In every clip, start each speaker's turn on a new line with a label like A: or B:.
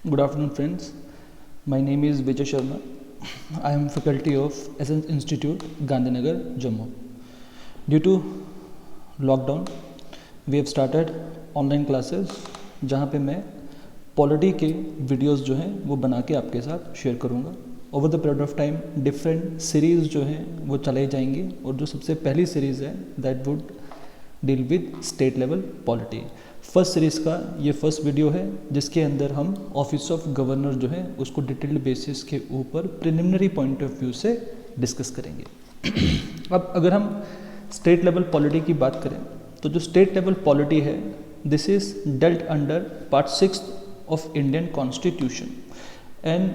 A: Good afternoon, friends. My name is Vijay Sharma. I am faculty of Essence Institute, Gandhinagar, Jammu. Due to lockdown, we have started online classes जहाँ पे मैं polity के videos जो हैं वो बना के आपके साथ शेयर करूँगा. Over the period of time different series जो हैं वो चलाई जाएंगी और जो सबसे पहली सीरीज़ है that would deal with state level polity. First series का ये फर्स्ट वीडियो है जिसके अंदर हम ऑफिस ऑफ गवर्नर जो है उसको डिटेल्ड बेसिस के ऊपर प्रिलिमिनरी पॉइंट ऑफ व्यू से डिस्कस करेंगे. अब अगर हम स्टेट लेवल पॉलिटी की बात करें तो जो स्टेट लेवल पॉलिटी है this is dealt under part 6 of Indian constitution. And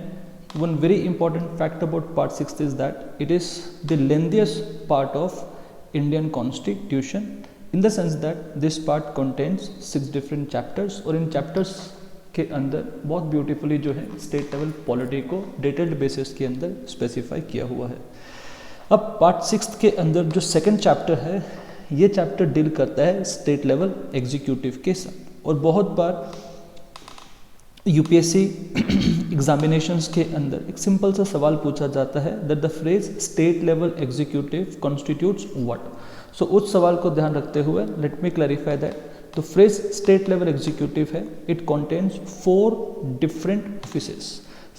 A: one very important fact about part 6 is that it is the lengthiest part of Indian constitution in the sense that this part contains 6 different chapters और इन chapters के अंदर बहुत beautifully जो है state level polity को detailed basis के अंदर specify किया हुआ है. अब पार्ट 6 के अंदर जो सेकंड चैप्टर है ये चैप्टर डील करता है स्टेट लेवल एग्जीक्यूटिव के साथ. और बहुत बार यूपीएससी एग्जामिनेशंस के अंदर एक सिंपल सा सवाल पूछा जाता है that the phrase state level executive constitutes what. So उस सवाल को ध्यान रखते हुए let me clarify that the phrase state level executive है it contains 4 different offices.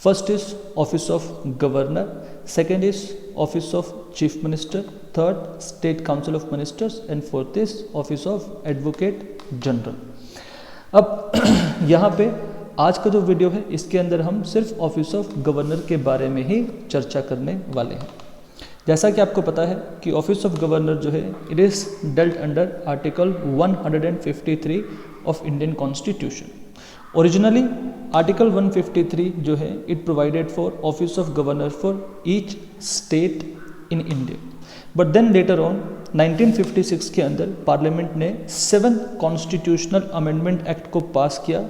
A: First is office of governor, second is office of chief minister, third state council of ministers and fourth is office of advocate general. अब यहाँ पे आज का जो video है इसके अंदर हम सिर्फ ऑफिस ऑफ गवर्नर के बारे में ही चर्चा करने वाले हैं. जैसा कि आपको पता है कि ऑफिस ऑफ गवर्नर जो है it is dealt under article 153 of Indian constitution. Originally article 153 जो है it provided for office of governor for each state in India. But then later on 1956 के अंदर पार्लियामेंट ने 7th कॉन्स्टिट्यूशनल अमेंडमेंट एक्ट को पास किया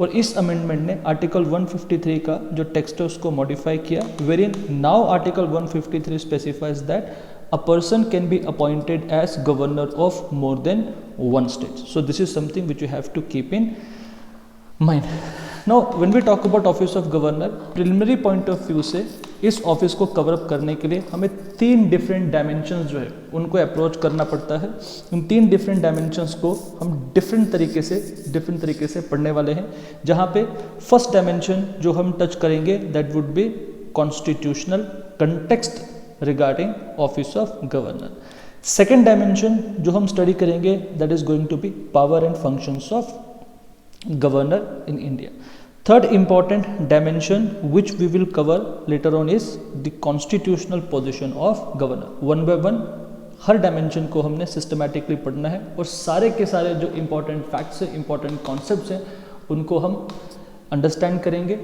A: और इस अमेंडमेंट ने आर्टिकल 153 का जो टेक्स्ट है उसको मॉडिफाई किया wherein now article 153 specifies that a person can be appointed as governor of more than one state. So this is something which you have to keep in mind. Now when we talk about office of governor preliminary point of view से इस office को cover up करने के लिए हमें 3 different dimensions जो है उनको अप्रोच करना पड़ता है. उन 3 डिफरेंट डायमेंशंस को हम डिफरेंट तरीके से पढ़ने वाले हैं. जहाँ पे फर्स्ट डायमेंशन जो हम टच करेंगे that would be constitutional context regarding office of governor. Second dimension जो हम स्टडी करेंगे that is going to be power and functions of governor in India. Third important dimension which we will cover later on is the constitutional position of governor. One by one her dimension को हमने systematically पढ़ना है और सारे के सारे जो important facts हैं इंपॉर्टेंट कॉन्सेप्ट्स हैं उनको हम अंडरस्टैंड करेंगे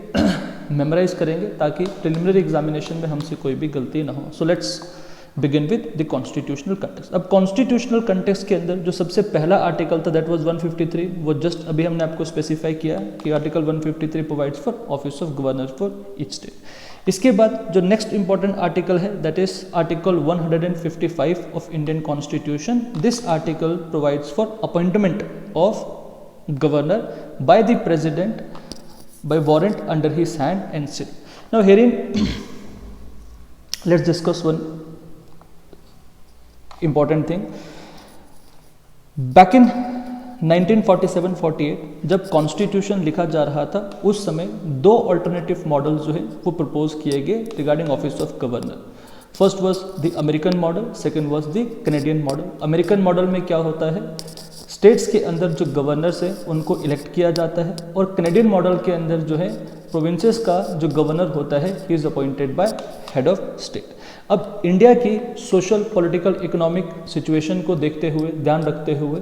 A: मेमोराइज करेंगे ताकि प्रिलिमिनरी एग्जामिनेशन में हमसे कोई भी गलती ना हो. So let's begin with the constitutional context. अब कॉन्स्टिट्यूशनल कंटेक्स्ट के अंदर जो सबसे पहला आर्टिकल था दैट वाज 153. वो जस्ट अभी हमने आपको स्पेसिफाई किया कि article 153 provides for office of governor for each state. इसके बाद जो नेक्स्ट इंपॉर्टेंट आर्टिकल है that is article 155 of Indian constitution. This article provides for appointment of governor bye the president bye warrant under his hand and seal. Now herein let's discuss one important thing. Back in 1947-48 जब constitution लिखा जा रहा था उस समय 2 alternative model जो है वो प्रपोज किए गए regarding office of governor. First was the American model, second was the Canadian model. American model में क्या होता है स्टेट्स के अंदर जो गवर्नर्स है उनको इलेक्ट किया जाता है और कैनेडियन मॉडल के अंदर जो है प्रोविंसेस का जो गवर्नर होता है he is appointed by head of state. अब इंडिया की सोशल पॉलिटिकल इकोनॉमिक सिचुएशन को देखते हुए ध्यान रखते हुए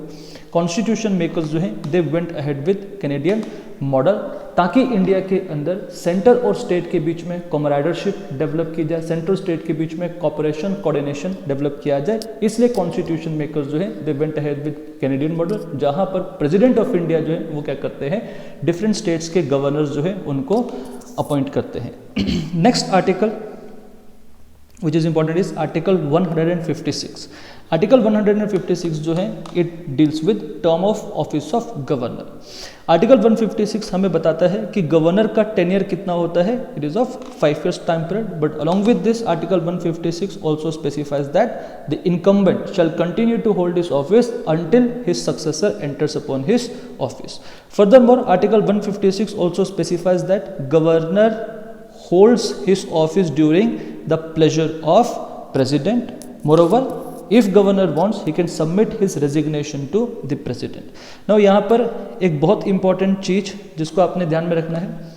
A: कॉन्स्टिट्यूशन मेकर्स जो हैं they went ahead with Canadian model ताकि इंडिया के अंदर सेंटर और स्टेट के बीच में कॉमरेडरशिप डेवलप की जाए, सेंट्रल स्टेट के बीच में कॉपरेशन कोऑर्डिनेशन डेवलप किया जाए. इसलिए कॉन्स्टिट्यूशन मेकर्स जो है they went ahead with Canadian model जहां पर प्रेसिडेंट ऑफ इंडिया जो है वो क्या करते हैं डिफरेंट स्टेट्स के गवर्नर्स जो है उनको अपॉइंट करते हैं. Next article which is important is article 156। Article 156 जो है it deals with term of office of governor. Article 156 हमें बताता है कि गवर्नर का टेन्योर कितना होता है, it is of 5 years time period, but along with this article 156 also specifies that the incumbent shall continue to hold his office until his successor enters upon his office. Furthermore article 156 also specifies that governor holds his office during the pleasure of president. Moreover, if governor wants, he can submit his resignation to the president. Now यहाँ पर एक बहुत important चीज जिसको आपने ध्यान में रखना है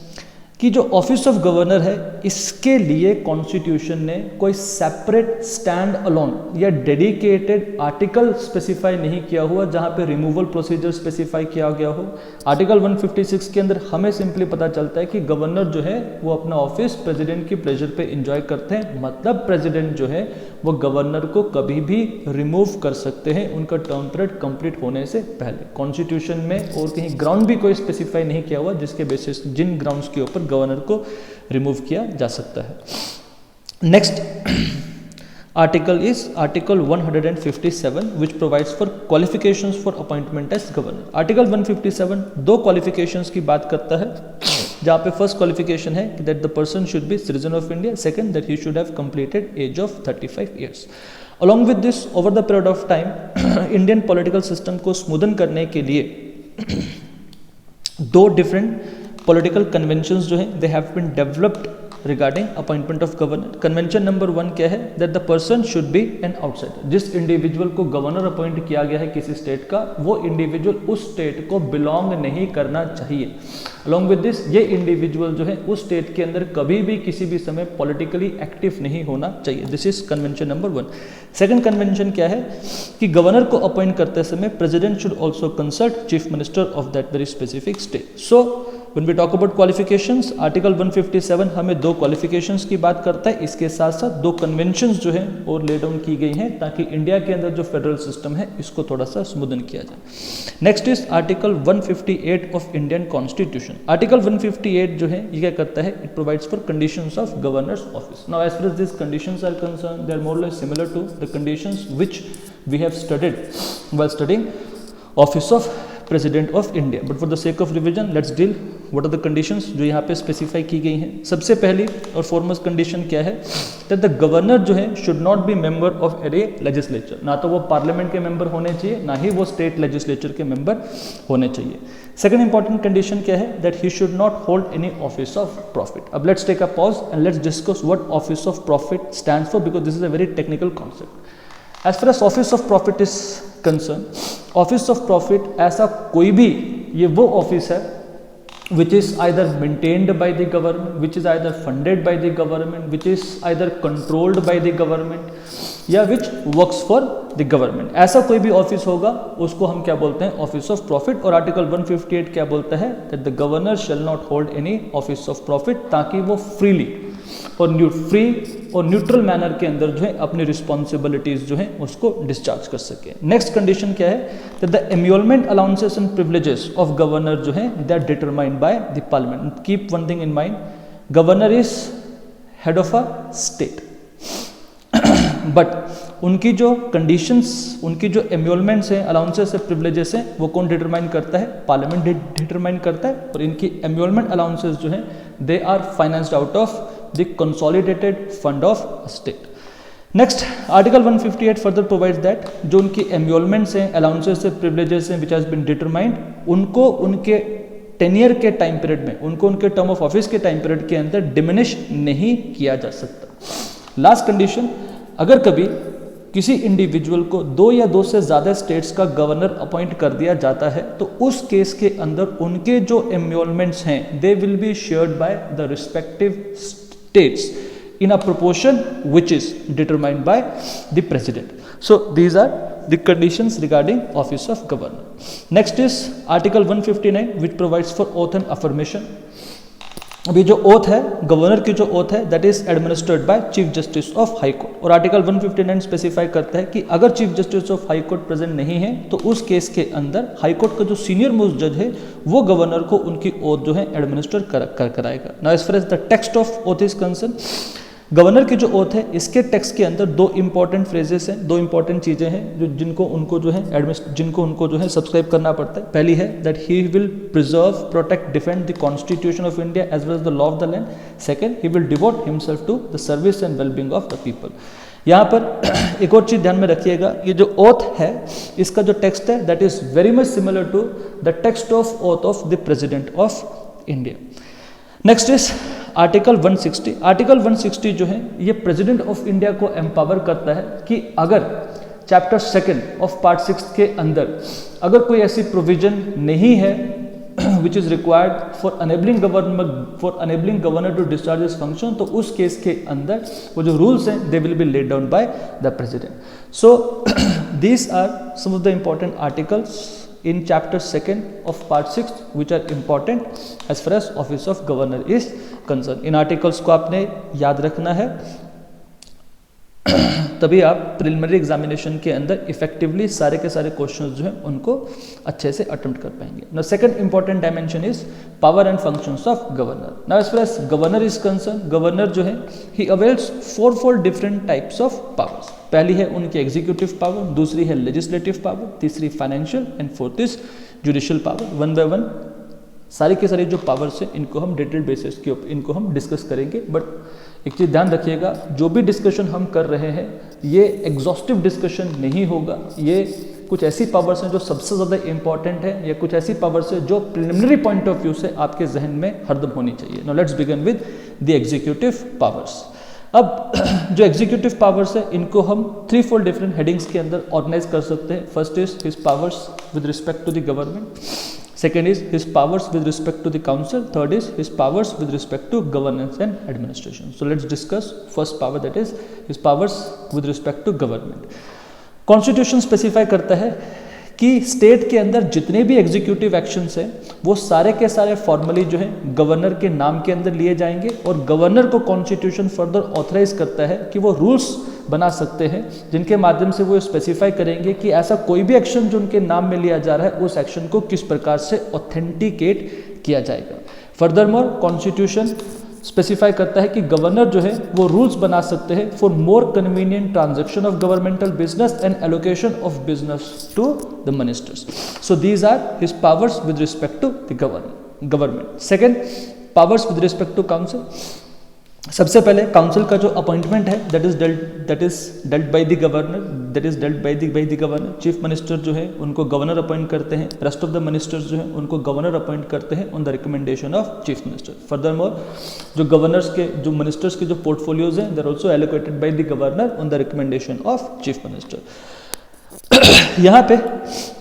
A: कि जो ऑफिस ऑफ गवर्नर है इसके लिए कॉन्स्टिट्यूशन ने कोई सेपरेट स्टैंड अलोन या डेडिकेटेड आर्टिकल स्पेसिफाई नहीं किया हुआ जहां पे रिमूवल प्रोसीजर स्पेसिफाई किया गया हो। आर्टिकल 156 के अंदर हमें सिंपली पता चलता है कि गवर्नर जो है वो अपना ऑफिस प्रेसिडेंट की प्लेजर पे एंजॉय करते हैं, मतलब प्रेसिडेंट जो है वो गवर्नर को कभी भी रिमूव कर सकते हैं उनका टर्म पीरियड कंप्लीट होने से पहले। कॉन्स्टिट्यूशन में और कहीं ग्राउंड भी कोई स्पेसिफाई नहीं किया हुआ जिसके बेसिस जिन ग्राउंड्स के ऊपर गवर्नर को रिमूव किया जा सकता है। Next article is article 157 which provides for qualifications for appointment as governor. Article 157 दो क्वालिफिकेशंस की बात करता है, जहां पे फर्स्ट क्वालिफिकेशन है that the person should be citizen of India, second that he should have completed age of 35 years। Along with this over the period of time Indian political system को smoothen करने के लिए दो different political conventions जो हैं दे have been developed regarding appointment of governor. Convention number 1 क्या है, that the person should be an outsider. जिस इंडिविजुअल को गवर्नर अपॉइंट किया गया है किसी स्टेट का, वो इंडिविजुअल उस स्टेट को बिलोंग नहीं करना चाहिए। अलॉन्ग विद दिस ये इंडिविजुअल जो है उस स्टेट के अंदर कभी भी किसी भी समय पॉलिटिकली एक्टिव नहीं होना चाहिए। This is convention number 1। Second convention क्या है कि गवर्नर को अपॉइंट करते समय president should also consult chief minister of that very specific state. So when we talk about qualifications, article 157 हमें दो क्वालिफिकेशंस की बात करता है, इसके साथ साथ दो कन्वेंशंस जो हैं और ले डाउन की गई हैं ताकि इंडिया के अंदर जो फेडरल सिस्टम है इसको थोड़ा सा स्मूदन किया जाए। Next is article 158 of Indian constitution. Article 158 जो है ये क्या करता है, it provides for conditions of governor's office. Now as far as this conditions are concern, they are more or less similar to the conditions which we have studied while studying office of president of India, but for the sake of revision let's deal what are the conditions जो यहाँ पे specify की गई हैं। सबसे पहली और foremost condition क्या है, दैट द गवर्नर जो है should not be member of any legislature. ना तो वो पार्लियामेंट के मेंबर होने चाहिए, ना ही वो स्टेट लेजिस्लेचर के मेंबर होने चाहिए। सेकंड इंपॉर्टेंट कंडीशन क्या है, that he should not hold any office of profit. अब let's take a pause and let's discuss what office of profit stands for, because this is a very technical concept. As far as office of profit is concern, office of profit ऐसा कोई भी, ये वो office है which is either maintained by the government, which is either funded by the government, which is either controlled by the government, या which works for the government। ऐसा कोई भी ऑफिस होगा उसको हम क्या बोलते हैं, ऑफिस ऑफ प्रॉफिट। और आर्टिकल 158 क्या बोलता है, that the governor shall not hold any office of profit, ताकि वो फ्रीली और फ्री और न्यूट्रल मैनर के अंदर जो है अपनी रिस्पॉन्सिबिलिटीज जो है उसको डिस्चार्ज कर सके। नेक्स्ट कंडीशन क्या है, that the emolument allowances and privileges of governor जो है they are determined by the parliament. Keep one thing in mind, governor is head of a state, but उनकी जो कंडीशंस, उनकी जो एम्यूलमेंट्स हैं, अलाउंसेस है, प्रिविलेजेस हैं, वो कौन डिटरमाइन करता है, पार्लियामेंट डिटरमाइन करता है। और इनकी एम्यूलमेंट अलाउंसेस जो हैं they are financed out of the consolidated fund of state। Next, Article 158 further provides that जो उनकी emoluments हैं, allowances हैं, privileges हैं which has been determined, उनको उनके टेनियर के टाइम पीरियड में, उनको उनके टर्म ऑफ ऑफिस के टाइम पीरियड के अंदर डिमिनिश नहीं किया जा सकता। लास्ट कंडीशन, अगर कभी किसी इंडिविजुअल को 2 या 2 से ज़्यादा स्टेट्स का गवर्नर अपॉइंट कर दिया जाता है तो उस केस के अंदर उनके जो एम्यूलमेंट्स हैं they will be shared by the respective states in a proportion which is determined by the president. So these are the conditions regarding office of governor. Next is article 159 which provides for oath and affirmation। अभी जो oath है, governor की जो oath है that is administered by chief justice of high court. और article 159 specify करता है कि अगर chief justice of high court present नहीं है तो उस केस के अंदर हाई कोर्ट का जो सीनियर मोस्ट जज है वो गवर्नर को उनकी ओथ जो है एडमिनिस्टर कराएगा। Now as far as the text of oath is concern, governor की जो ओथ है इसके टेक्स्ट के अंदर दो इंपॉर्टेंट फ्रेजेस हैं, दो इंपॉर्टेंट चीज़ें हैं जिनको उनको जो है सब्सक्राइब करना पड़ता है। पहली है that he will preserve, protect, defend the constitution of India as well as the law of the land. Second, he will devote himself to the service and wellbeing of the people. यहाँ पर एक और चीज़ ध्यान में रखिएगा, ये जो oath है इसका जो टेक्स्ट है that is very much similar to the text of oath of the president of India. Next is article 160। Article 160 जो है ये प्रेसिडेंट ऑफ इंडिया को एम्पावर करता है कि अगर चैप्टर 2 ऑफ पार्ट 6 के अंदर अगर कोई ऐसी प्रोविजन नहीं है which is required for enabling governor to discharge his function, तो उस केस के अंदर वो जो रूल्स हैं they will be laid down by the president. So these are some of the important articles in chapter 2 of part 6 which are important as far as office of governor is concerned। In articles को आपने याद रखना है, तभी आप preliminary examination के अंदर effectively सारे के सारे क्वेश्चंस जो हैं उनको अच्छे से अटेम्प्ट कर पाएंगे। Now second important dimension is power and functions of governor. Now as far as governor is concern, governor जो है he avails 4 different types of powers. पहली है उनकी एग्जीक्यूटिव पावर, दूसरी है लेजिस्लेटिव पावर, तीसरी financial and fourth is judicial power. One by one सारी के सारी जो पावर्स हैं इनको हम डिटेल बेसिस के ऊपर इनको हम डिस्कस करेंगे। बट एक चीज़ ध्यान रखिएगा, जो भी डिस्कशन हम कर रहे हैं ये एग्जॉस्टिव डिस्कशन नहीं होगा। ये कुछ ऐसी पावर्स हैं जो सबसे ज़्यादा इंपॉर्टेंट है, या कुछ ऐसी पावर्स है जो प्रिलिमिनरी पॉइंट ऑफ व्यू से आपके जहन में हरदम होनी चाहिए। Now let's begin with the executive powers. अब जो एग्जीक्यूटिव पावर्स है इनको हम 3-4 डिफरेंट हेडिंग्स के अंदर ऑर्गेनाइज कर सकते हैं। First is his powers with respect to the government, second is his powers with respect to the council, third is his powers with respect to governance and administration. So let's discuss first power that is his powers with respect to government. Constitution specify करता है कि state के अंदर जितने भी executive actions हैं वो सारे के सारे फॉर्मली जो है गवर्नर के नाम के अंदर लिए जाएंगे, और गवर्नर को कॉन्स्टिट्यूशन फर्दर ऑथराइज करता है कि वो रूल्स बना सकते हैं जिनके माध्यम से वो स्पेसिफाई करेंगे कि ऐसा कोई भी एक्शन जो उनके नाम में लिया जा रहा है उस एक्शन को किस प्रकार से ऑथेंटिकेट किया जाएगा। फर्दरमोर कॉन्स्टिट्यूशन स्पेसिफाई करता है कि गवर्नर जो है वो रूल्स बना सकते हैं for more convenient transaction of governmental business and allocation of business to the ministers. So these are his powers with respect to the government. Second, powers with respect to council. सबसे पहले council का जो appointment है that is dealt by the governor. Chief minister जो है उनको governor appoint करते हैं, रेस्ट ऑफ द मिनिस्टर्स जो है उनको गवर्नर अपॉइंट करते हैं on the recommendation of chief minister. Furthermore जो मिनिस्टर्स के जो पोर्टफोलियोज हैं they are also allocated by the governor on the recommendation of chief minister. यहाँ पे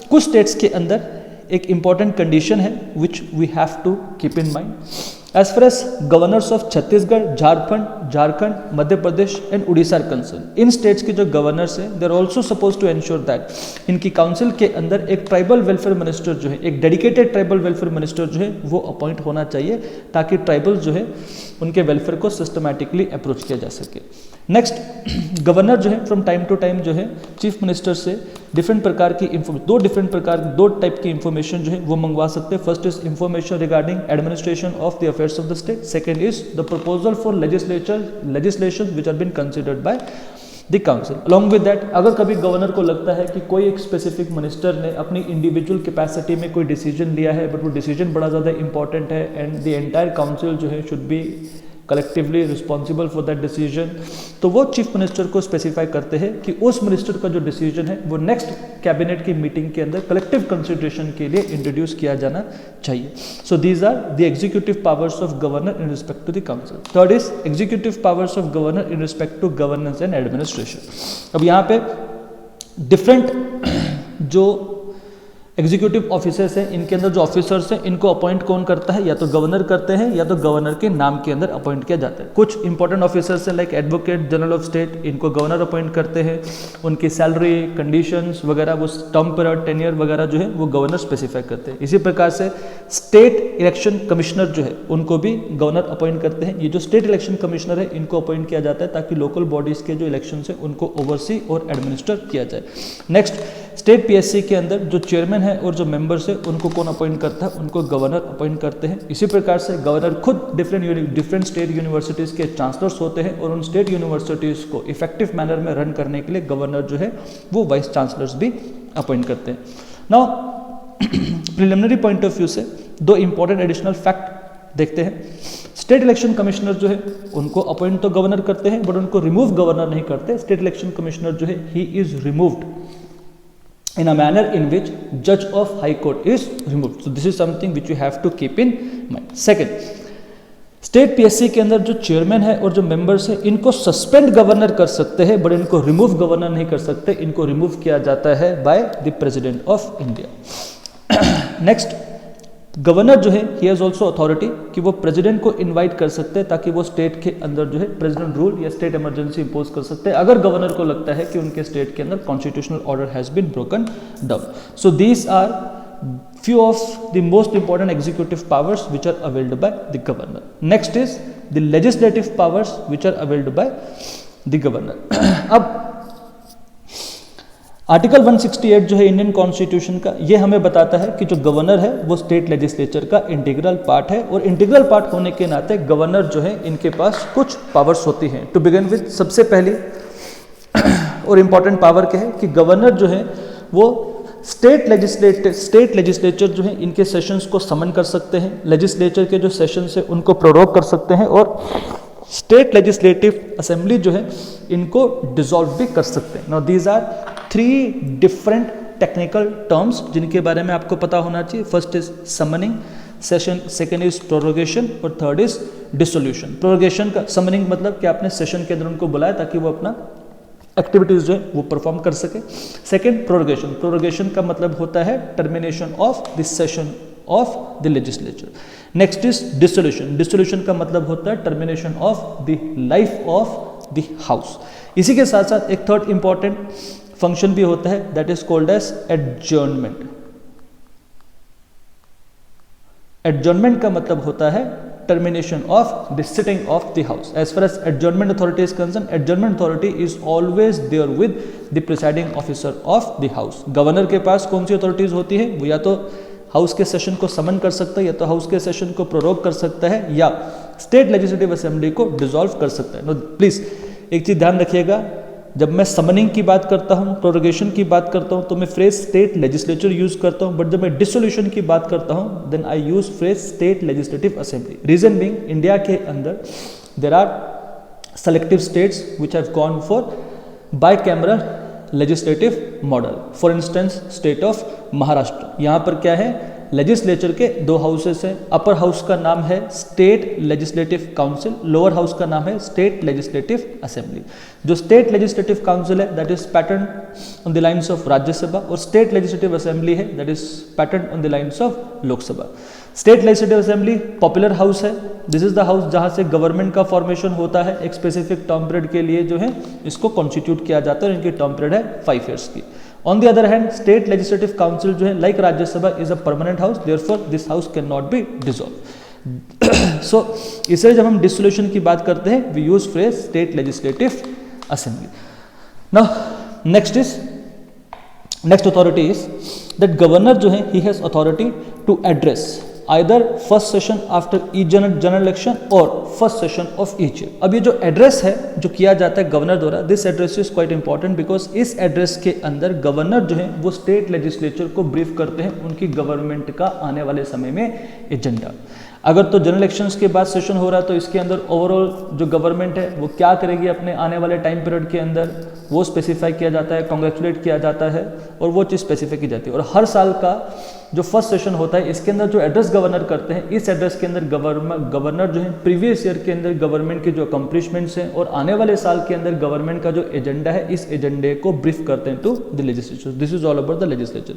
A: कुछ स्टेट्स के अंदर एक इंपॉर्टेंट कंडीशन है which we have to keep in mind. As far as governors of Chhattisgarh, Jharkhand, Madhya Pradesh and Orissa are concern, इन states के जो गवर्नर्स हैं they are also suppose to ensure that इनकी काउंसिल के अंदर एक ट्राइबल वेलफेयर मिनिस्टर जो है, एक डेडिकेटेड ट्राइबल वेलफेयर मिनिस्टर जो है वो अपॉइंट होना चाहिए ताकि ट्राइबल जो है उनके वेलफेयर को सिस्टमैटिकली अप्रोच किया जा सके। नेक्स्ट, गवर्नर जो है फ्रॉम टाइम टू टाइम जो है चीफ मिनिस्टर से दो टाइप की इंफॉर्मेशन जो है वो मंगवा सकते हैं। First is information regarding administration of the affairs of the state, second is the proposal for legislation which are been considered by the council. Along with that, अगर कभी गवर्नर को लगता है कि कोई एक स्पेसिफिक मिनिस्टर ने अपनी इंडिविजुअल कैपेसिटी में कोई डिसीजन लिया है बट वो डिसीजन बड़ा ज़्यादा इंपॉर्टेंट है एंड द एंटायर काउंसिल जो है should be collectively responsible for that decision, तो वो चीफ मिनिस्टर को स्पेसिफाई करते हैं कि उस मिनिस्टर का जो डिसीजन है वो नेक्स्ट कैबिनेट की मीटिंग के अंदर कलेक्टिव कंसिडरेशन के लिए इंट्रोड्यूस किया जाना चाहिए। So these are the executive powers of governor in respect to the council. Third is executive powers of governor in respect to governance and administration. अब यहाँ पे डिफरेंट जो एग्जीक्यूटिव ऑफिसर्स हैं इनके अंदर जो ऑफिसर्स हैं इनको अपॉइंट कौन करता है, या तो गवर्नर करते हैं या तो गवर्नर के नाम के अंदर अपॉइंट किया जाता है। कुछ इंपॉर्टेंट ऑफिसर्स हैं like advocate general of state, इनको गवर्नर अपॉइंट करते हैं, उनकी सैलरी कंडीशंस वगैरह वो टर्म पीरियड टेन्योर वगैरह जो है वो गवर्नर स्पेसिफाई करते हैं। इसी प्रकार से स्टेट इलेक्शन कमिश्नर जो है उनको भी गवर्नर अपॉइंट करते हैं। ये जो स्टेट इलेक्शन कमिश्नर है इनको अपॉइंट किया जाता है ताकि लोकल बॉडीज के जो इलेक्शन है उनको ओवरसी और एडमिनिस्टर किया जाए। नेक्स्ट, स्टेट पीएससी के अंदर जो चेयरमैन है और जो मेंबर्स है उनको कौन अपॉइंट करता है, उनको गवर्नर अपॉइंट करते हैं। इसी प्रकार से गवर्नर खुद डिफरेंट स्टेट यूनिवर्सिटीज़ के चांसलर्स होते हैं और उन स्टेट यूनिवर्सिटीज़ को इफेक्टिव मैनर में रन करने के लिए गवर्नर जो है वो वाइस चांसलर्स भी अपॉइंट करते हैं। Now preliminary point of view से दो इंपॉर्टेंट एडिशनल फैक्ट देखते हैं। स्टेट इलेक्शन कमिश्नर जो है उनको अपॉइंट तो गवर्नर करते हैं बट उनको रिमूव गवर्नर नहीं करते। स्टेट इलेक्शन कमिश्नर जो है he is removed in a manner in which जज of high court is removed. So this is something which you have to keep in mind. Second, state PSC के अंदर जो chairman है और जो members है इनको सस्पेंड गवर्नर कर सकते हैं बट इनको रिमूव गवर्नर नहीं कर सकते। इनको रिमूव किया जाता है by the president of India. Next, governor जो है ही हैज आल्सो अथॉरिटी कि वो प्रेसिडेंट को इनवाइट कर सकते हैं ताकि वो स्टेट के अंदर जो है प्रेसिडेंट रूल या स्टेट इमरजेंसी इंपोज कर सकते हैं अगर गवर्नर को लगता है कि उनके स्टेट के अंदर constitutional order has been broken down. So these are few of the most important executive powers which are availed by the governor. Next is the legislative powers which are availed by the governor. अब article 168 जो है Indian constitution का, ये हमें बताता है कि जो गवर्नर है वो स्टेट लेजिस्लेचर का इंटीग्रल पार्ट है और इंटीग्रल पार्ट होने के नाते गवर्नर जो है इनके पास कुछ पावर्स होती हैं। टू बिगिन विद, सबसे पहली और इंपॉर्टेंट पावर क्या है कि गवर्नर जो है वो स्टेट लेजिस्लेचर जो है इनके सेशंस को समन कर सकते हैं, लेजिस्लेचर के जो सेशंस है उनको प्रोरोग कर सकते हैं और स्टेट लेजिस्लेटिव असेंबली जो है इनको डिसॉल्व भी कर सकते हैं। Now these are 3 different technical terms जिनके बारे में आपको पता होना चाहिए। First is summoning session, second is prorogation और थर्ड इज डिसोल्यूशन। प्रोरोगेशन का समनिंग मतलब कि आपने सेशन के अंदर उनको बुलाया ताकि वो अपना एक्टिविटीज जो है वो परफॉर्म कर सके। सेकेंड, प्रोरोगेशन, प्रोरोगेशन का मतलब होता है termination of the session of the legislature. Next is dissolution, dissolution का मतलब होता है termination of the life of the house. इसी के साथ साथ एक थर्ड इंपॉर्टेंट फंक्शन भी होता है that is called as adjournment. Adjournment का मतलब होता है termination of the sitting of the house. As far as adjournment authority is concerned, adjournment authority is always there with the presiding officer of the house. Governor के पास कौन सी authorities होती है, वो या तो हाउस के सेशन को समन कर सकता है या तो हाउस के सेशन को प्रोरोग कर सकता है या स्टेट लेजिस्लेटिव असेंबली को डिसॉल्व कर सकता है। नो प्लीज एक चीज ध्यान रखिएगा, जब मैं समनिंग की बात करता हूं, प्रोरोगेशन की बात करता हूं तो मैं फ्रेज स्टेट लेजिस्लेचर यूज करता हूं, बट जब मैं डिसोल्यूशन की बात करता हूं then I use phrase state legislative assembly. Reason being India के अंदर there are selective states which have gone for bicameral legislative model. For instance state of Maharashtra, यहाँ पर क्या है, लेजिस्लेचर के 2 हाउसेस हैं। अपर हाउस का नाम है state legislative council, lower house का नाम है स्टेट लेजिस्लेटिव असेंबली। जो स्टेट लेजिस्लेटिव काउंसिल है that is pattern on the lines of Rajya Sabha और स्टेट लेजिस्लेटिव असेंबली है that is pattern on the lines of Lok Sabha. State legislative assembly popular house है, this is the house जहां से government का formation होता है। एक स्पेसिफिक टर्म पीरियड के लिए जो है इसको कॉन्स्टिट्यूट किया जाता है और इनकी टर्म पीरियड है 5 ईयर्स की। On the other hand state legislative council जो है like Rajya Sabha is a permanent house, therefore this house can not be dissolve. So इसलिए जब हम डिसोल्यूशन की बात करते हैं we use phrase state legislative assembly. Now next authority is that governor जो है he has authority to address either first session after each general election or first session of each year। अब ये जो address है जो किया जाता है गवर्नर द्वारा, this address is quite important because इस एड्रेस के अंदर गवर्नर जो है वो स्टेट लेजिस्लेचर को ब्रीफ करते हैं उनकी गवर्नमेंट का आने वाले समय में एजेंडा। अगर तो जनरल इलेक्शंस के बाद सेशन हो रहा है तो इसके अंदर ओवरऑल जो गवर्नमेंट है वो क्या करेगी अपने आने वाले टाइम पीरियड के अंदर वो स्पेसिफाई किया जाता है, कॉन्ग्रेचुलेट किया जाता है और वो चीज़ स्पेसिफाई की जाती है। और हर साल का जो फर्स्ट सेशन होता है इसके अंदर जो एड्रेस गवर्नर करते हैं, इस एड्रेस के अंदर गवर्नर जो है प्रीवियस ईयर के अंदर गवर्नमेंट के जो अकम्प्लिशमेंट्स हैं और आने वाले साल के अंदर गवर्नमेंट का जो एजेंडा है इस एजेंडे को ब्रीफ करते हैं to the legislature. This is all about the legislature.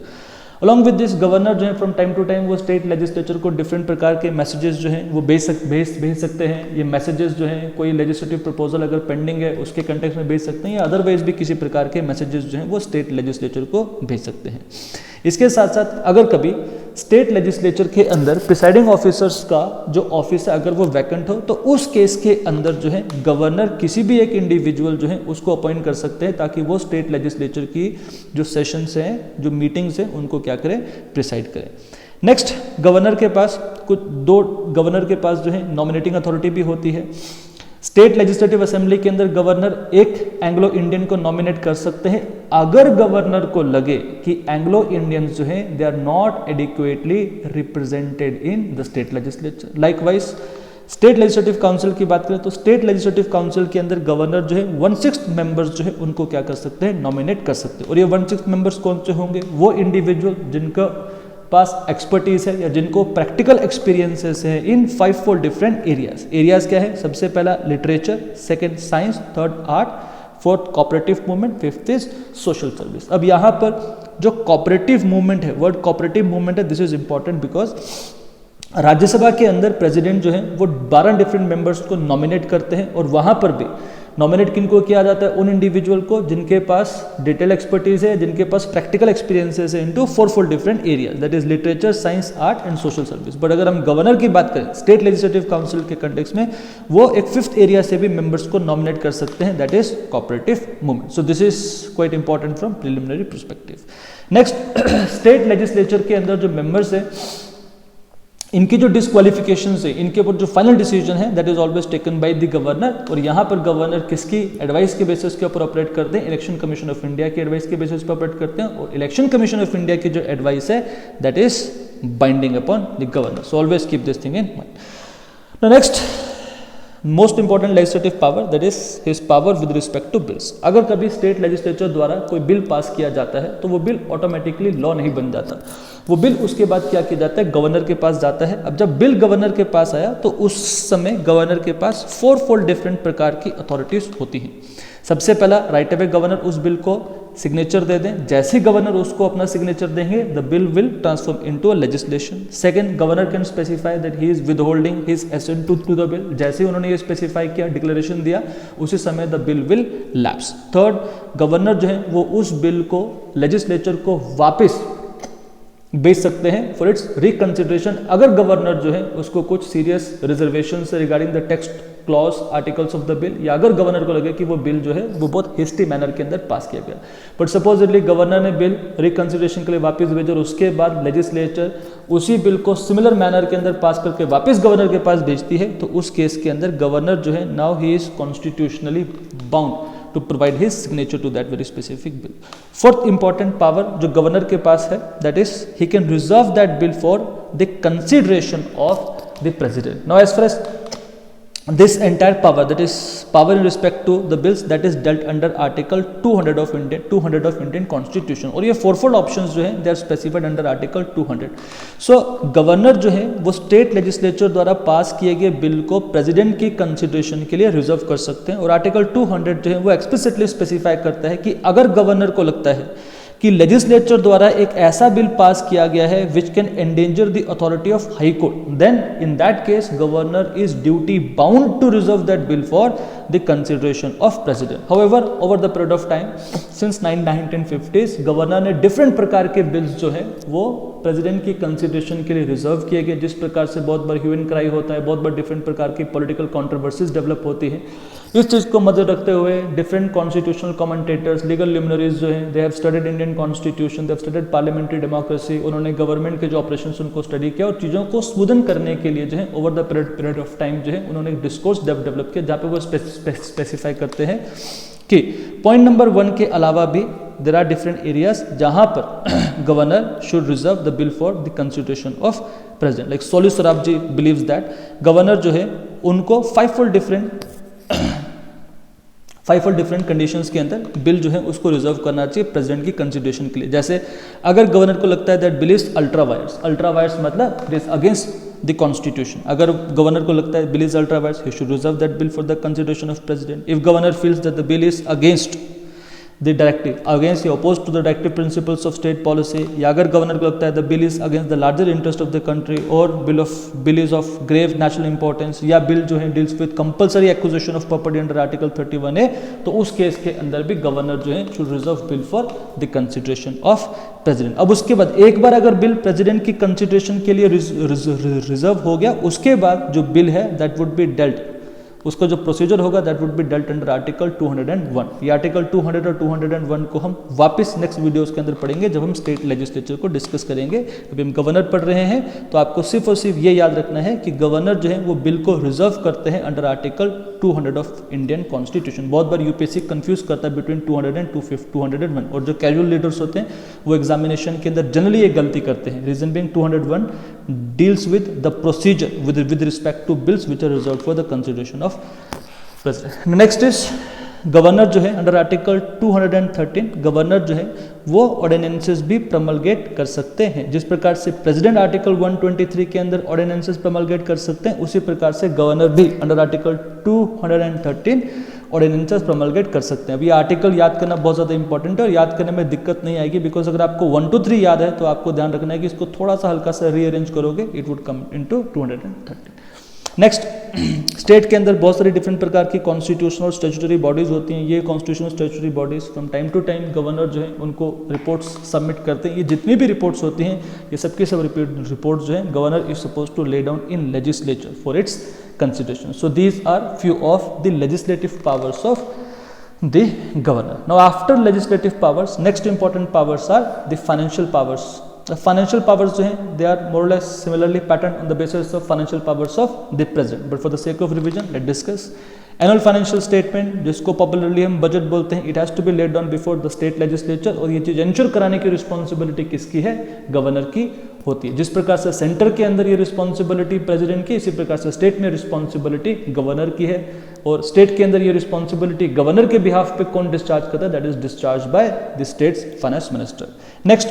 A: Along with this governor जो है फ्रॉम टाइम टू टाइम वो स्टेट लेजिस्लेचर को डिफरेंट प्रकार के मैसेजेस जो हैं वो भेज सकते हैं। ये मैसेजेस जो हैं कोई लेजिस्लेटिव प्रपोजल अगर पेंडिंग है उसके कंटेक्स्ट में भेज सकते हैं या अदरवाइज भी किसी प्रकार के मैसेजेस जो हैं वो स्टेट लेजिस्लेचर को भेज सकते हैं। इसके साथ साथ अगर कभी स्टेट लेजिस्लेचर के अंदर प्रिसाइडिंग ऑफिसर्स का जो ऑफिस है अगर वो वैकेंट हो तो उस केस के अंदर जो है गवर्नर किसी भी एक इंडिविजुअल जो है उसको अपॉइंट कर सकते हैं ताकि वो स्टेट लेजिस्लेचर की जो सेशंस हैं, जो मीटिंग्स हैं, उनको क्या करें, प्रिसाइड करें। नेक्स्ट, गवर्नर के पास गवर्नर के पास जो है नॉमिनेटिंग अथॉरिटी भी होती है। स्टेट लेजिस्लेटिव असेंबली के अंदर गवर्नर एक एंग्लो इंडियन को नॉमिनेट कर सकते हैं अगर गवर्नर को लगे कि एंग्लो इंडियंस जो हैं they are not adequately represented in the state legislature. Likewise state legislative council की बात करें तो स्टेट लेजिस्लेटिव काउंसिल के अंदर गवर्नर जो है 1/6 मेंबर्स जो है उनको क्या कर सकते हैं, नॉमिनेट कर सकते हैं। और ये 1/6 मेंबर्स कौन से होंगे, वो इंडिविजुअल जिनका पास एक्सपर्टीज है या जिनको प्रैक्टिकल एक्सपीरियंसेस है इन 5 डिफरेंट एरियाज क्या है, सबसे पहला literature, second science, third art, fourth cooperative movement, fifth is social service. अब यहाँ पर जो कोऑपरेटिव मूवमेंट है, वर्ड कोऑपरेटिव मूवमेंट है, this is important because Rajya Sabha के अंदर प्रेसिडेंट जो है वो 12 डिफरेंट मेंबर्स को नॉमिनेट करते हैं और वहां पर भी नॉमिनेट किनको किया जाता है, उन इंडिविजुअल को जिनके पास डिटेल एक्सपर्टीज है, जिनके पास प्रैक्टिकल एक्सपीरियंसेस है into 4 different areas, that is literature, science, art and social service. But अगर हम गवर्नर की बात करें स्टेट लेजिस्लेटिव काउंसिल के कंटेक्स्ट में, वो एक 5th एरिया से भी मेंबर्स को नॉमिनेट कर सकते हैं, that is cooperative movement. So this is quite important from preliminary perspective. Next, state legislature के अंदर जो मेंबर्स है इनकी जो डिस्क्वालिफिकेशन है, इनके ऊपर जो फाइनल डिसीजन है that is always taken by the governor. और यहाँ पर गवर्नर किसकी एडवाइस के बेसिस के ऊपर ऑपरेट करते हैं, इलेक्शन कमीशन ऑफ इंडिया की एडवाइस के बेसिस पर ऑपरेट करते हैं और इलेक्शन कमीशन ऑफ इंडिया की जो एडवाइस है that is binding upon the governor. So always keep this thing in mind. Now next, most important legislative power that is his power with respect to bills. अगर कभी state legislature द्वारा कोई bill pass किया जाता है तो वो bill automatically law नहीं बन जाता, वो बिल उसके बाद क्या किया जाता है, गवर्नर के पास जाता है। अब जब बिल गवर्नर के पास आया तो उस समय गवर्नर के पास 4 डिफरेंट प्रकार की अथॉरिटीज होती हैं। सबसे पहला, राइट अवे गवर्नर उस बिल को सिग्नेचर दे दें, जैसे ही गवर्नर उसको अपना सिग्नेचर देंगे the bill will transform into a legislation. Second, governor can specify that he is withholding his assent to the bill, जैसे ही उन्होंने ये स्पेसिफाई किया, डिक्लेरेशन दिया, उसी समय the bill will lapse. Third, governor जो है वो उस बिल को लेजिस्लेचर को वापस भेज सकते हैं फॉर इट्स रिकंसिडरेशन अगर गवर्नर जो है उसको कुछ सीरियस रिजर्वेशन से regarding the text clause articles of the bill, या अगर गवर्नर को लगे कि वो बिल जो है वो बहुत हेस्टी मैनर के अंदर पास किया गया। बट सपोजिटली गवर्नर ने बिल रिकंसिडरेशन के लिए वापस भेजा और उसके बाद लेजिस्लेचर उसी बिल को सिमिलर मैनर के अंदर पास करके वापस गवर्नर के पास भेजती है, तो उस केस के अंदर गवर्नर जो है now he is constitutionally bound to provide his signature to that very specific bill. Fourth important power जो गवर्नर के पास है that is he can reserve that bill for the consideration of the president. Now as far as this entire power, that is power in respect to the bills, that is dealt under article 200 of Indian constitution और ये 4 options जो हैं they are specified under article 200. So governor जो है वो state legislature द्वारा पास किए गए बिल को प्रेसिडेंट की कंसिडरेशन के लिए रिजर्व कर सकते हैं और आर्टिकल 200 जो है वो एक्सप्लिसिटली स्पेसिफाई करता है कि अगर गवर्नर को लगता है कि लेजिस्लेचर द्वारा एक ऐसा बिल पास किया गया है which can endanger the authority of high court, then in that case governor is duty bound to reserve that bill for the consideration of president. However over the period of time since 1950s governor ने different प्रकार के bills जो है वो president की consideration के लिए reserve किए गए, जिस प्रकार से बहुत बार ह्यू एंड क्राई होता है, बहुत बार डिफरेंट प्रकार की पॉलिटिकल कंट्रोवर्सीज डेवलप होती है। इस चीज़ को मद्दे रखते हुए डिफरेंट कॉन्स्टिट्यूशनल कमेंटेटर्स, लीगल लिमिनरीज जो हैं they have studied Indian constitution, they have studied parliamentary democracy, उन्होंने गवर्नमेंट के जो ऑपरेशंस उनको स्टडी किया और चीज़ों को स्मूदन करने के लिए जो है over the period of time जो है उन्होंने एक डिस्कोर्स डेवलप किया जहाँ पे वो स्पेसिफाई करते हैं कि पॉइंट नंबर 1 के अलावा भी देर आर डिफरेंट एरियाज जहाँ पर governor should reserve the bill for the consideration of president. Like Soli Saraf ji believes that governor जो है उनको 5 डिफरेंट कंडीशंस के अंदर बिल जो है उसको रिजर्व करना चाहिए प्रेसिडेंट की कंसिडरेशन के लिए। जैसे अगर गवर्नर को लगता है that bill is ultra vires मतलब it is against the constitution, अगर गवर्नर को लगता है bill is ultra vires he should reserve that bill for the consideration of president. If governor feels that the bill is against the directive against या oppose to the directive principles of state policy, या अगर governor को लगता है the bill is against the larger interest of the country और bill is of grave national importance, या bill जो है deals with compulsory acquisition of property under article 31A, तो उस केस के अंदर भी गवर्नर जो है should reserve bill for the consideration of president. अब उसके बाद एक बार अगर बिल प्रेसिडेंट की कंसिडरेशन के लिए रिजर्व हो गया, उसके बाद जो बिल है दैट वुड बी डेल्ट, उसका जो प्रोसीजर होगा that would be dealt under article 201। ये आर्टिकल 200 और 201 को हम वापस नेक्स्ट वीडियोस के अंदर पढ़ेंगे जब हम स्टेट लेजिस्लेचर को डिस्कस करेंगे। अभी हम गवर्नर पढ़ रहे हैं तो आपको सिर्फ और सिर्फ ये याद रखना है कि गवर्नर जो है वो बिल को रिजर्व करते हैं under article 200 of Indian constitution. बहुत बार यूपीएससी कंफ्यूज करता है बिटवीन 200 एंड 201, और जो कैजुअल लीडर्स होते हैं वो एग्जामिनेशन के अंदर जनरली ये गलती करते हैं। Reason being 201 deals with the procedure with respect to bills which are reserve for the consideration of president. Next is governor जो है अंडर आर्टिकल 213 गवर्नर जो है वो ऑर्डिनेंसेस भी प्रमलगेट कर सकते हैं। जिस प्रकार से प्रेसिडेंट आर्टिकल 123 के अंदर ऑर्डिनेंसेस प्रमलगेट कर सकते हैं, उसी प्रकार से गवर्नर भी अंडर आर्टिकल 213 ऑर्डिनेंसेस प्रमलगेट कर सकते हैं। अब ये आर्टिकल याद करना बहुत ज़्यादा इंपॉर्टेंट है और याद करने में दिक्कत नहीं आएगी, बिकॉज अगर आपको 1 to 3 याद है तो आपको ध्यान रखना है कि इसको थोड़ा सा हल्का सा रीअरेंज करोगे, it would come into 213। Next, state के अंदर बहुत सारी डिफरेंट प्रकार की कॉन्स्टिट्यूशनल और स्टैट्यूटरी बॉडीज होती हैं। ये constitutional statutory bodies from time to time governor जो है उनको रिपोर्ट्स सबमिट करते हैं। ये जितनी भी रिपोर्ट्स होती हैं ये सबकी सब रिपोर्ट्स जो है governor is suppose to lay down in legislature for its consideration. So these are few of the legislative powers of the governor. Now after legislative powers, next important powers are the financial powers. Financial powers जो हैं they are more less similarly pattern on the basis of financial powers of the president, but for the sake of revision let discuss. Annual financial statement, जिसको popularly हम budget बोलते हैं, it has to be laid down before the state legislature, और ये चीज ensure कराने की responsibility किसकी है? गवर्नर की होती है। जिस प्रकार से सेंटर के अंदर ये रिस्पॉन्सिबिलिटी प्रेसिडेंट की, इसी प्रकार से स्टेट में रिस्पॉन्सिबिलिटी गवर्नर की है, और स्टेट के अंदर ये रिस्पॉन्सिबिलिटी गवर्नर के बिहाफ पे कौन डिस्चार्ज करता है? That is discharge by the states finance minister. Next,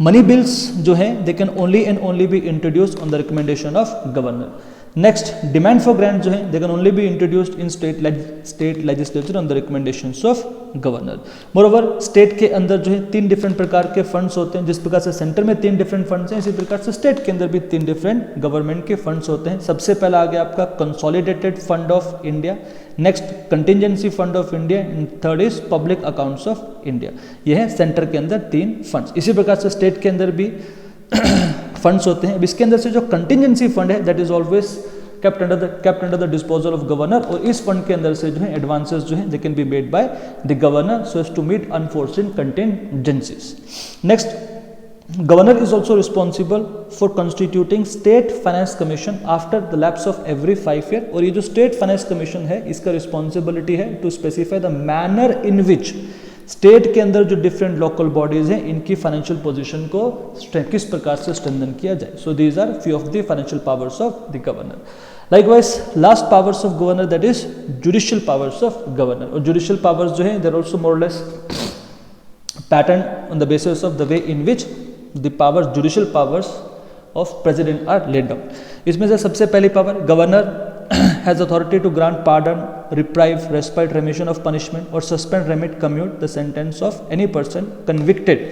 A: money bills जो हैं they can only and only be introduced on the recommendation of governor. Next, demand for grant जो है they can only be introduced in state legislature on the recommendations of governor. Moreover state के अंदर जो है 3 different प्रकार के funds होते हैं। जिस प्रकार से सेंटर में 3 डिफरेंट फंड्स हैं, इसी प्रकार से स्टेट के अंदर भी 3 डिफरेंट गवर्नमेंट के फंड्स होते हैं। सबसे पहला आ गया आपका consolidated fund of India, next contingency fund of India, and third is public accounts of India. यह है सेंटर के अंदर 3 फंड्स। इसी प्रकार से स्टेट के अंदर भी फंड्स होते हैं। अब इसके अंदर से जो कंटिजेंसी फंड है that is always kept under the disposal of governor, और इस फंड के अंदर से जो है एडवांसेस जो है they can be made by the governor so as to meet unforeseen contingencies. Next, governor is also responsible for constituting state finance commission after the lapse of every 5 year, और ये जो स्टेट फाइनेंस कमीशन है इसका responsibility है to specify the manner in which state के अंदर जो different local bodies हैं इनकी फाइनेंशियल पोजीशन को किस प्रकार से स्ट्रेंथन किया जाए। So these are few of the financial powers of the governor. Likewise, last powers of governor, that is judicial powers of governor, और judicial powers जो है they are also more or less pattern on the basis of the way in which the powers, judicial powers of president are laid down. इसमें से सबसे पहली power, governor has authority to grant pardon, reprieve, respite, remission of punishment or suspend, remit, commute the sentence of any person convicted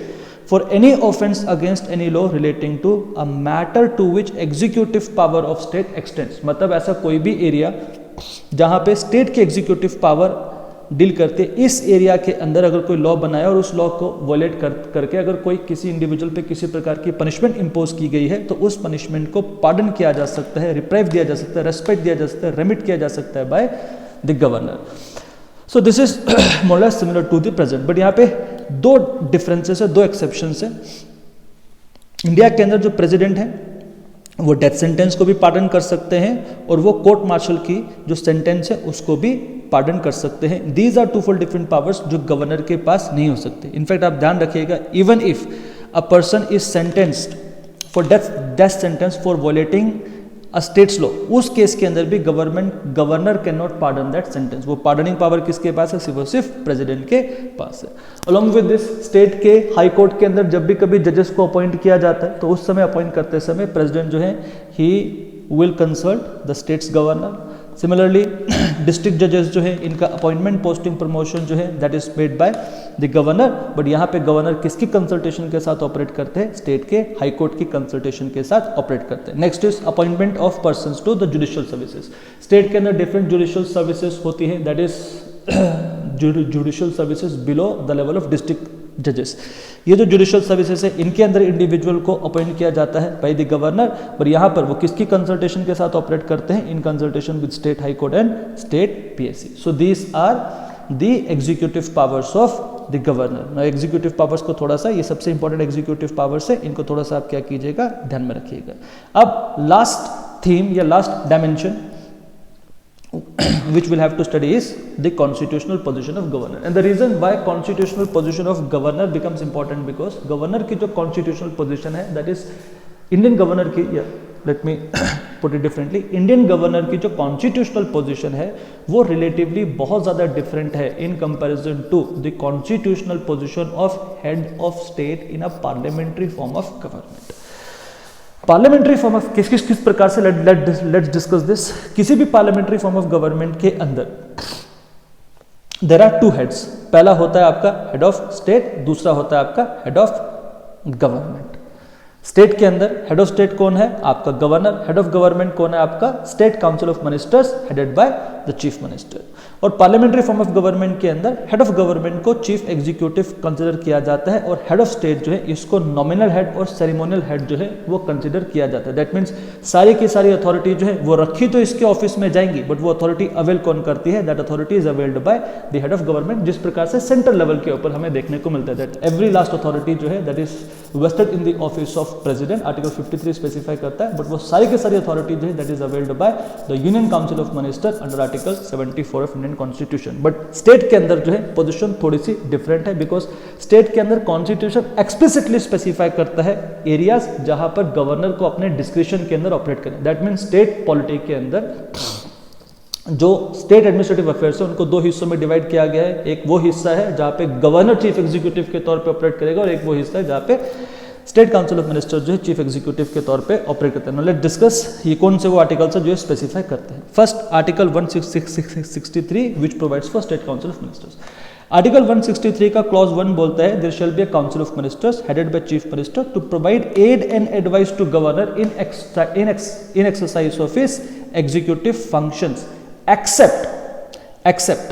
A: for any offence against any law relating to a matter to which executive power of state extends। मतलब ऐसा कोई भी area जहाँ पे state की executive power deal करते, इस area के अंदर अगर कोई लॉ बनाया और उस लॉ को वॉयलेट करके अगर कोई किसी इंडिविजुअल पे किसी प्रकार की पनिशमेंट इंपोज की गई है तो उस पनिशमेंट को पार्डन किया जा सकता है, रिप्राइव दिया जा सकता है, रेस्पेक्ट दिया जा सकता है, रेमिट किया जा सकता है by the governor. So this is more less similar to the present, but यहाँ पे 2 डिफरेंसेस है, 2 एक्सेप्शंस है। इंडिया के अंदर जो प्रेसिडेंट है वो डेथ सेंटेंस को भी पार्डन कर सकते हैं और वो कोर्ट मार्शल की जो सेंटेंस है उसको भी पार्डन कर सकते हैं। These are 2 full different powers जो गवर्नर के पास नहीं हो सकते। इनफैक्ट आप ध्यान रखिएगा, even if a person is sentenced for death sentence for violating a states law, उस केस के अंदर भी governor can not pardon that sentence. वो पार्डनिंग पावर किसके पास है? सिर्फ प्रेसिडेंट के पास है। अलॉन्ग विद दिस, स्टेट के हाई कोर्ट के अंदर जब भी कभी जजेस को अपॉइंट किया जाता है तो उस समय अपॉइंट करते समय प्रेसिडेंट जो है he will consult the states governor similarly district जजेस जो है इनका अपॉइंटमेंट पोस्टिंग प्रमोशन जो है that is paid by the governor, but यहाँ पे गवर्नर किसकी कंसल्टेशन के साथ ऑपरेट करते हैं, स्टेट के हाई कोर्ट की कंसल्टेशन के साथ ऑपरेट करते हैं। Next is appointment of persons to the judicial services. State के अंदर डिफरेंट जुडिशियल सर्विसेज होती है, that is judicial services below the level of district जजेस। ये जो जुडिशियल सर्विसेज है इनके अंदर इंडिविजुअल को अपॉइंट किया जाता है बाय द गवर्नर, पर यहाँ पर वो किसकी कंसल्टेशन के साथ ऑपरेट करते हैं, in consultation with state high court and state PSC. So these are the executive powers of the governor. Executive powers को थोड़ा सा, ये सबसे इंपॉर्टेंट एग्जीक्यूटिव पावर्स है, इनको थोड़ा सा आप क्या कीजिएगा, ध्यान में रखिएगा। अब लास्ट थीम या last dimension which we'll have to study is the constitutional position of governor, and the reason why constitutional position of governor becomes important because governor की जो constitutional position है that is Indian governor की, let me put it differently, Indian governor की जो constitutional position है वो relatively बहुत ज़्यादा different है in comparison to the constitutional position of head of state in a parliamentary form of government। Parliamentary form of किस प्रकार से, लेट्स डिस्कस दिस। किसी भी पार्लियामेंट्री फॉर्म ऑफ गवर्नमेंट के अंदर देयर आर टू हेड्स। पहला होता है आपका हेड ऑफ स्टेट, दूसरा होता है आपका हेड ऑफ गवर्नमेंट। स्टेट के अंदर हेड ऑफ स्टेट कौन है, आपका गवर्नर। हेड ऑफ गवर्नमेंट कौन है, आपका state council of ministers headed by the chief minister. और पार्लियामेंट्री फॉर्म ऑफ गवर्नमेंट के अंदर हेड ऑफ गवर्नमेंट को चीफ एग्जीक्यूटिव कंसिडर किया जाता है और हेड ऑफ स्टेट जो है इसको नॉमिनल हेड और सेरेमोनियल हेड जो है वो कंसिडर किया जाता है। दैट मीन्स सारी की सारी अथॉरिटी जो है वो रखी तो इसके ऑफिस में जाएंगी, बट वो अथॉरिटी अवेल कौन करती है, that authority is availed by the head of government. जिस प्रकार से सेंट्रल लेवल के ऊपर हमें देखने को मिलता है दैट एवरी लास्ट अथॉरिटी जो है that is vested in the office of president, article 53 specify करता है, बट वो सारी की सारी अथॉरिटी जो है that is availed by the union council of minister under article 74 of Indian constitution. But state के अंदर जो है पोजीशन थोड़ी सी डिफरेंट है बिकॉज स्टेट के अंदर कॉन्स्टिट्यूशन एक्सप्लिसिटली स्पेसिफाई करता है एरियाज जहां पर गवर्नर को अपने डिस्क्रिप्शन के अंदर ऑपरेट करें। दैट मीन्स स्टेट पॉलिटी के अंदर जो स्टेट एडमिनिस्ट्रेटिव अफेयर्स है उनको दो हिस्सों में डिवाइड किया गया है। एक वो हिस्सा है जहां पे गवर्नर चीफ एग्जीक्यूटिव के तौर पे ऑपरेट करेगा और एक वो हिस्सा है जहां पे स्टेट काउंसिल ऑफ मिनिस्टर जो है चीफ एग्जीक्यूटिव के तौर पे ऑपरेट करते हैं। लेट्स डिस्कस ये कौन से वो आर्टिकल्स है जो स्पेसिफाई करते हैं। First article 163 which provides for state council of ministers. Article 163 का क्लॉज 1 बोलता है there shall be a council of ministers headed by chief minister to provide aid and advice to governor in exercise of his executive functions except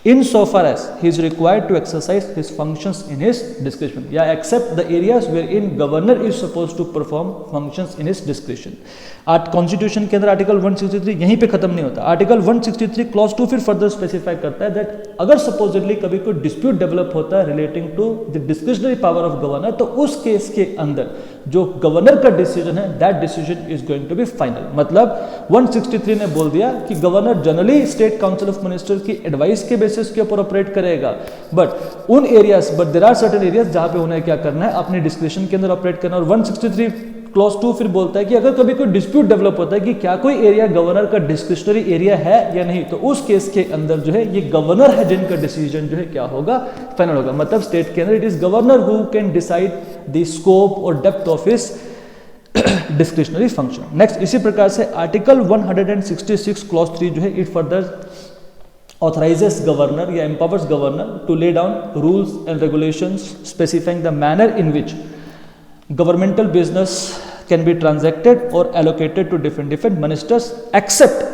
A: insofar as he is required to exercise his functions in his discretion, या except the areas wherein governor is supposed to perform functions in his discretion। Constitution के अंदर article 163 यहीं पे खत्म नहीं होता। Article 163 clause 2 फिर further specify करता है दैट अगर सपोजिटली कभी कोई डिस्प्यूट डेवलप होता है relating to the discretionary power of governor, तो उस केस के अंदर जो गवर्नर का डिसीजन है that decision is going to be final. मतलब 163 ने बोल दिया कि governor generally state council of minister की एडवाइस के बेसिस के ऊपर ऑपरेट करेगा, बट उन areas but there are certain areas जहां पे उन्हें क्या करना है, अपने डिस्क्रिप्शन के अंदर ऑपरेट करना। और 163 क्लॉज 2 फिर बोलता है कि अगर कभी कोई डिस्प्यूट डेवलप होता है कि क्या कोई एरिया गवर्नर का डिस्क्रिशनरी एरिया है या नहीं, तो उस केस के अंदर जो है ये गवर्नर है जिनका डिसीजन जो है क्या होगा, फाइनल होगा। मतलब स्टेट के अंदर it is governor who can decide the scope और depth of his discretionary function. Next इसी प्रकार से आर्टिकल 166 क्लॉज 3 जो है इट फर्दर authorizes governor या empowers governor to lay down rules and regulations specifying the manner in which governmental business can be transacted or allocated to different ministers except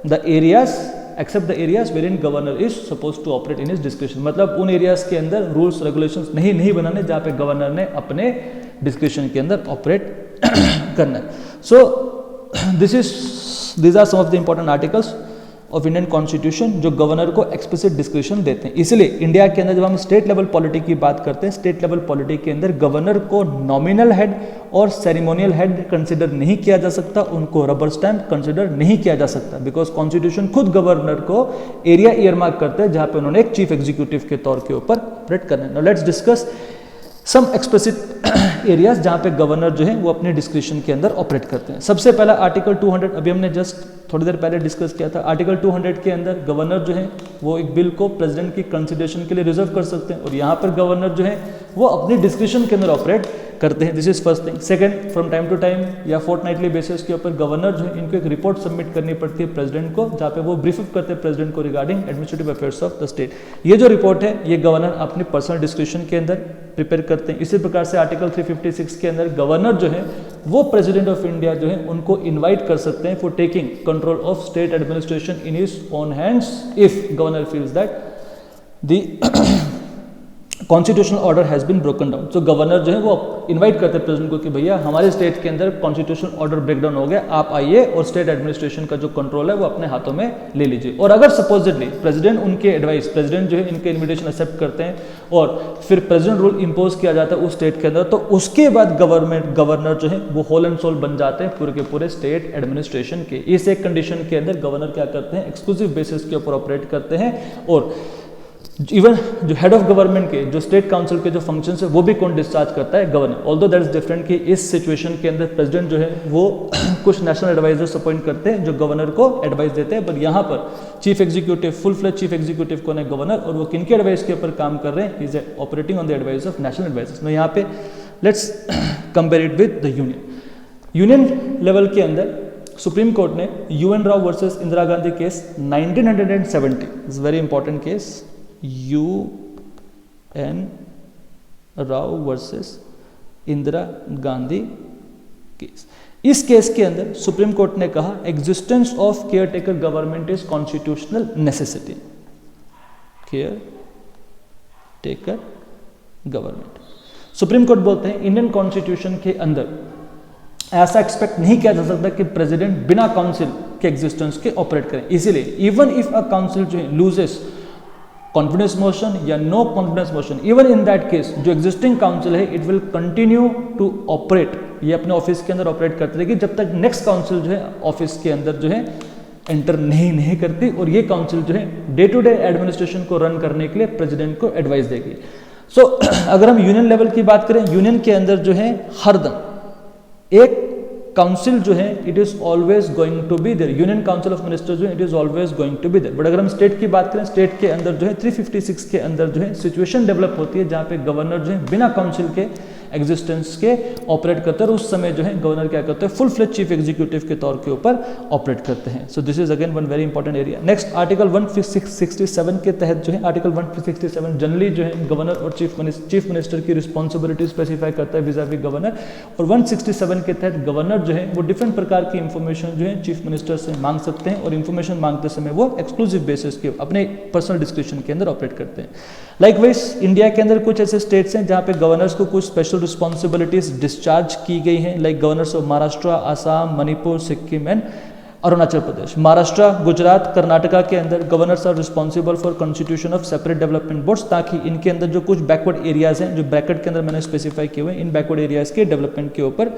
A: the areas wherein governor is supposed to operate in his discretion। मतलब उन areas के अंदर rules regulations नहीं बनाने जहाँ पे governor ने अपने discretion के अंदर operate करना है। So these are some of the important articles of Indian constitution जो गवर्नर को एक्सप्लिसिट डिस्क्रिप्शन देते हैं। इसलिए इंडिया के अंदर जब हम स्टेट लेवल पॉलिटी की बात करते हैं, स्टेट लेवल पॉलिटी के अंदर गवर्नर को नॉमिनल हेड और सेरेमोनियल हेड कंसिडर नहीं किया जा सकता, उनको रबर स्टैम्प कंसिडर नहीं किया जा सकता, बिकॉज कॉन्स्टिट्यूशन खुद गवर्नर को एरिया ईयरमार्क करते हैं जहां पे उन्होंने एक चीफ एग्जीक्यूटिव के तौर के ऊपर ऑपरेट करना है। Now let's discuss some explicit areas जहां पे गवर्नर जो है वो अपने डिस्क्रिप्शन के अंदर ऑपरेट करते हैं। सबसे पहला आर्टिकल 200 अभी हमने जस्ट थोड़ी देर पहले डिस्कस किया था। आर्टिकल 200 के अंदर गवर्नर जो है वो एक बिल को प्रेसिडेंट की कंसिडरेशन के लिए रिजर्व कर सकते हैं और यहाँ पर गवर्नर जो है वो अपनी डिस्क्रिप्शन के अंदर ऑपरेट करते हैं। This is first thing. Second, from time to time या फोर्टनाइटली बेसिस के ऊपर गवर्नर जो है इनको एक रिपोर्ट सबमिट करनी पड़ती है प्रेसिडेंट को, जहाँ पे वो ब्रीफ अप करते हैं प्रेसिडेंट को regarding administrative affairs of the state. ये जो रिपोर्ट है ये गवर्नर अपनी पर्सनल डिस्क्रिप्शन के अंदर प्रिपेयर करते हैं। इसी प्रकार से आर्टिकल 356 के अंदर गवर्नर जो है वो प्रेसिडेंट ऑफ इंडिया जो है उनको इन्वाइट कर सकते हैं for taking control of state administration in his own hands if governor feels that the constitutional order has been broken down. तो गवर्नर जो है वो इनवाइट करते हैं प्रेसिडेंट को कि भैया हमारे स्टेट के अंदर कॉन्स्टिट्यूशनल ऑर्डर ब्रेकडाउन हो गया, आप आइए और स्टेट एडमिनिस्ट्रेशन का जो कंट्रोल है वो अपने हाथों में ले लीजिए। और अगर सपोजिटली प्रेसिडेंट उनके एडवाइस, प्रेसिडेंट जो है इनके इन्विटेशन एक्सेप्ट करते हैं और फिर प्रेसिडेंट रूल इंपोज किया जाता है उस स्टेट के अंदर, तो उसके बाद गवर्नर जो है वो होल एंड सोल बन जाते हैं पूरे के पूरे स्टेट एडमिनिस्ट्रेशन के। इस एक कंडीशन के अंदर गवर्नर क्या करते हैं, एक्सक्लूसिव बेसिस के ऊपर ऑपरेट करते हैं और इवन जो हेड ऑफ गवर्नमेंट के, जो स्टेट काउंसिल के जो फंक्शंस है वो भी कौन डिस्चार्ज करता है, governor. Although that is different कि इस सिचुएशन के अंदर प्रेसिडेंट जो है वो कुछ नेशनल एडवाइजर्स अपॉइंट करते हैं जो गवर्नर को एडवाइस देते हैं, पर यहाँ पर chief executive, full fledge chief executive कौन है, गवर्नर, और वो किनके एडवाइस के ऊपर काम कर रहे हैं, is operating on the advice of national advisers. यहाँ पे let's compare it with the union level के अंदर सुप्रीम कोर्ट ने UN Rao versus Indira Gandhi case 1970, is very important case, UN Rao versus Indira Gandhi case. इस केस के अंदर सुप्रीम कोर्ट ने कहा existence of caretaker government is constitutional necessity. Caretaker government, supreme court बोलते हैं इंडियन कॉन्स्टिट्यूशन के अंदर ऐसा एक्सपेक्ट नहीं किया जा सकता कि प्रेसिडेंट बिना काउंसिल के एग्जिस्टेंस के ऑपरेट करें। इसीलिए इवन इफ अ काउंसिल जो है लूजेस कॉन्फिडेंस मोशन या no confidence motion, even in that case जो एग्जिस्टिंग काउंसिल है it will continue to operate, ये अपने ऑफिस के अंदर ऑपरेट करते रहेगी जब तक नेक्स्ट काउंसिल जो है ऑफिस के अंदर जो है एंटर नहीं करती, और ये काउंसिल जो है डे टू डे एडमिनिस्ट्रेशन को रन करने के लिए प्रेसिडेंट को एडवाइस देगी। सो अगर हम यूनियन लेवल की बात करें, यूनियन के अंदर जो है हरदम एक काउंसिल जो है it is always going to be there, union council of ministers जो है it is always going to be there. But अगर हम स्टेट की बात करें, स्टेट के अंदर जो है 356 के अंदर जो है सिचुएशन डेवलप होती है जहां पे गवर्नर जो है बिना काउंसिल के एग्जिस्टेंस के ऑपरेट करते हैं, और उस समय जो है गवर्नर क्या करते हैं, फुल फ्लेज चीफ एग्जीक्यूटिव के तौर के ऊपर ऑपरेट करते हैं। सो this is again one very important area. Next article 167 के तहत जो है, आर्टिकल 167 जनरली जो है गवर्नर और चीफ मिनिस्टर की रिस्पॉन्सिबिलिटी स्पेसिफाई करता है विज़ावी गवर्नर, और 167 के तहत गवर्नर जो है वो डिफरेंट प्रकार की इंफॉर्मेशन जो है चीफ मिनिस्टर से मांग सकते हैं, और इंफॉर्मेशन मांगते समय वो एक्सक्लूसिव बेसिस के अपने पर्सनल डिस्क्रिप्शन के अंदर ऑपरेट करते हैं। लाइकवाइज इंडिया के अंदर कुछ ऐसे स्टेट्स हैं जहाँ पे गवर्नर्स को कुछ स्पेशल रिस्पॉन्सिबिलिटीज डिस्चार्ज की गई हैं, like governors of Maharashtra, Assam, Manipur, Sikkim and Arunachal Pradesh. Maharashtra, Gujarat, Karnataka के अंदर governors are responsible for constitution of separate development boards, ताकि इनके अंदर जो कुछ बैकवर्ड एरियाज हैं जो ब्रैकेट के अंदर मैंने स्पेसिफाई किए हुए हैं, इन बैकवर्ड एरियाज के डेवलपमेंट के ऊपर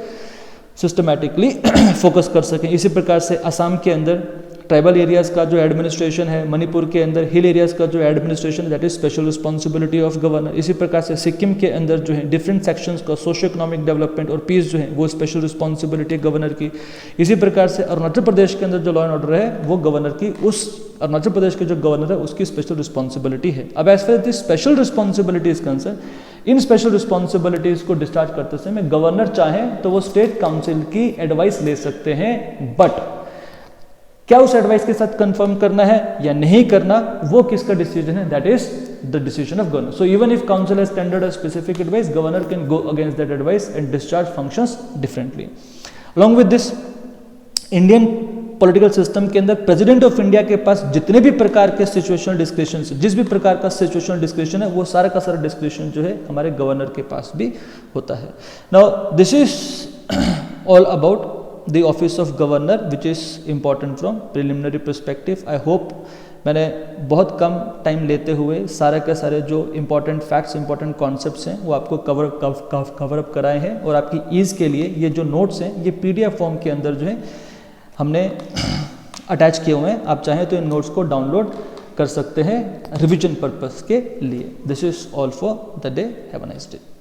A: सिस्टमैटिकली फोकस कर सकें। इसी प्रकार से असम के अंदर ट्राइबल एरियाज का जो एडमिनिस्ट्रेशन है, मणिपुर के अंदर हिल एरियाज का जो administration that is special responsibility of governor. इसी प्रकार से सिक्किम के अंदर जो है डिफरेंट सेक्शंस का सोशियो इकोनॉमिक डेवलपमेंट और पीस जो है वो स्पेशल रिस्पॉन्सिबिलिटी गवर्नर की। इसी प्रकार से अरुणाचल प्रदेश के अंदर जो लॉ एंड ऑर्डर है वो गवर्नर की, उस अरुणाचल प्रदेश के जो गवर्नर है उसकी स्पेशल रिस्पॉन्सिबिलिटी है। अब as far this special responsibility is concern, इन स्पेशल रिस्पॉन्सिबिलिटीज को डिस्चार्ज करते समय गवर्नर चाहे तो वो स्टेट काउंसिल की एडवाइस ले सकते हैं, बट क्या उस एडवाइस के साथ कंफर्म करना है या नहीं करना वो किसका डिसीजन है, that is the decision of governor. So even if council has tendered a specific advice, governor can go against that advice and discharge functions differently. Along with this, Indian political system के अंदर president of India के पास जितने भी प्रकार के situational description, जिस भी प्रकार का सिचुएशनल डिस्क्रिप्शन है वो सारा का सारा डिस्क्रिप्शन जो है हमारे गवर्नर के पास भी होता है। Now this is all about the office of governor which is important from preliminary perspective. I hope मैंने बहुत कम टाइम लेते हुए सारे के सारे जो इम्पोर्टेंट फैक्ट्स, इम्पोर्टेंट कॉन्सेप्ट्स हैं वो आपको कवर अप कराए हैं, और आपकी ईज़ के लिए ये जो नोट्स हैं ये PDF फॉर्म के अंदर जो है हमने अटैच किए हुए हैं। आप चाहें तो इन नोट्स को डाउनलोड कर सकते हैं रिविजन पर्पस के लिए। This is all for the day. Have a nice day.